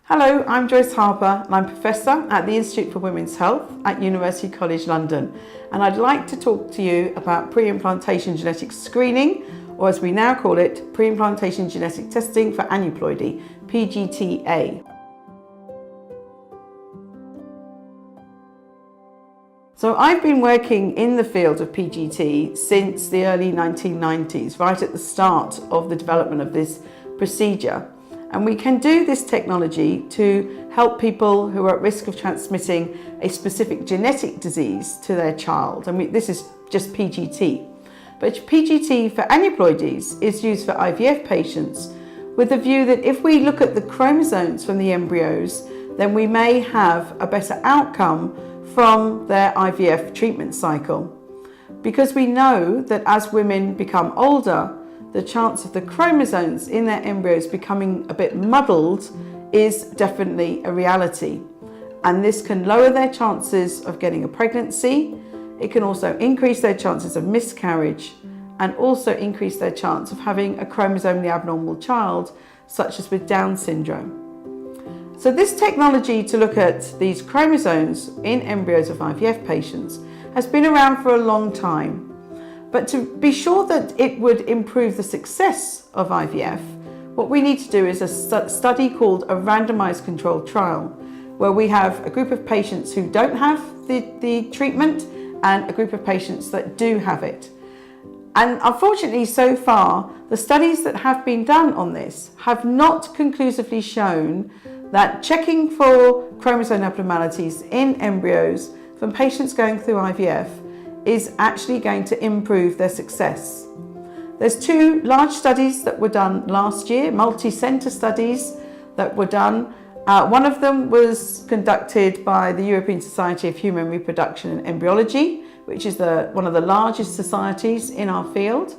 Hello, I'm Joyce Harper and I'm Professor at the Institute for Women's Health at University College London, and I'd like to talk to you about pre-implantation genetic screening, or as we now call it, pre-implantation genetic testing for aneuploidy, PGT-A. So I've been working in the field of PGT since the early 1990s, right at the start of the development of this procedure. And we can do this technology to help people who are at risk of transmitting a specific genetic disease to their child. This is just PGT. But PGT for aneuploidies is used for IVF patients with the view that if we look at the chromosomes from the embryos, then we may have a better outcome from their IVF treatment cycle. Because we know that as women become older, the chance of the chromosomes in their embryos becoming a bit muddled is definitely a reality. And this can lower their chances of getting a pregnancy. It can also increase their chances of miscarriage and also increase their chance of having a chromosomally abnormal child, such as with Down syndrome. So this technology to look at these chromosomes in embryos of IVF patients has been around for a long time. But to be sure that it would improve the success of IVF, what we need to do is a study called a randomized controlled trial, where we have a group of patients who don't have the treatment and a group of patients that do have it. And unfortunately, so far, the studies that have been done on this have not conclusively shown that checking for chromosome abnormalities in embryos from patients going through IVF is actually going to improve their success. There's two large studies that were done last year, multi-center studies that were done. One of them was conducted by the European Society of Human Reproduction and Embryology, which is one of the largest societies in our field.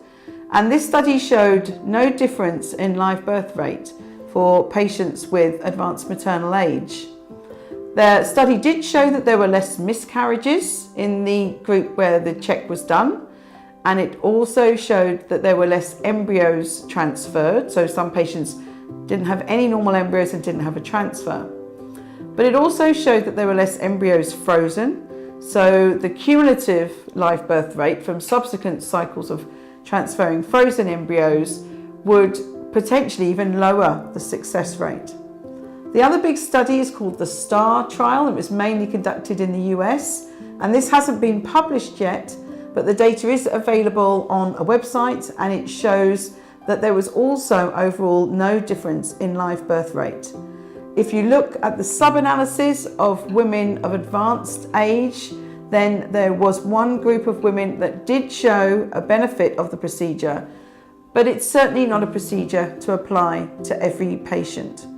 And this study showed no difference in live birth rate for patients with advanced maternal age. The study did show that there were less miscarriages in the group where the check was done, and it also showed that there were less embryos transferred, so some patients didn't have any normal embryos and didn't have a transfer. But it also showed that there were less embryos frozen, so the cumulative live birth rate from subsequent cycles of transferring frozen embryos would potentially even lower the success rate. The other big study is called the STAR trial. It was mainly conducted in the US, and this hasn't been published yet, but the data is available on a website, and it shows that there was also overall no difference in live birth rate. If you look at the sub-analysis of women of advanced age, then there was one group of women that did show a benefit of the procedure, but it's certainly not a procedure to apply to every patient.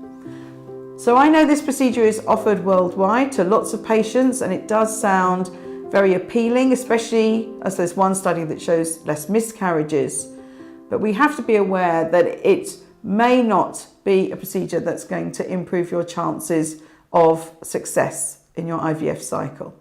So I know this procedure is offered worldwide to lots of patients, and it does sound very appealing, especially as there's one study that shows less miscarriages. But we have to be aware that it may not be a procedure that's going to improve your chances of success in your IVF cycle.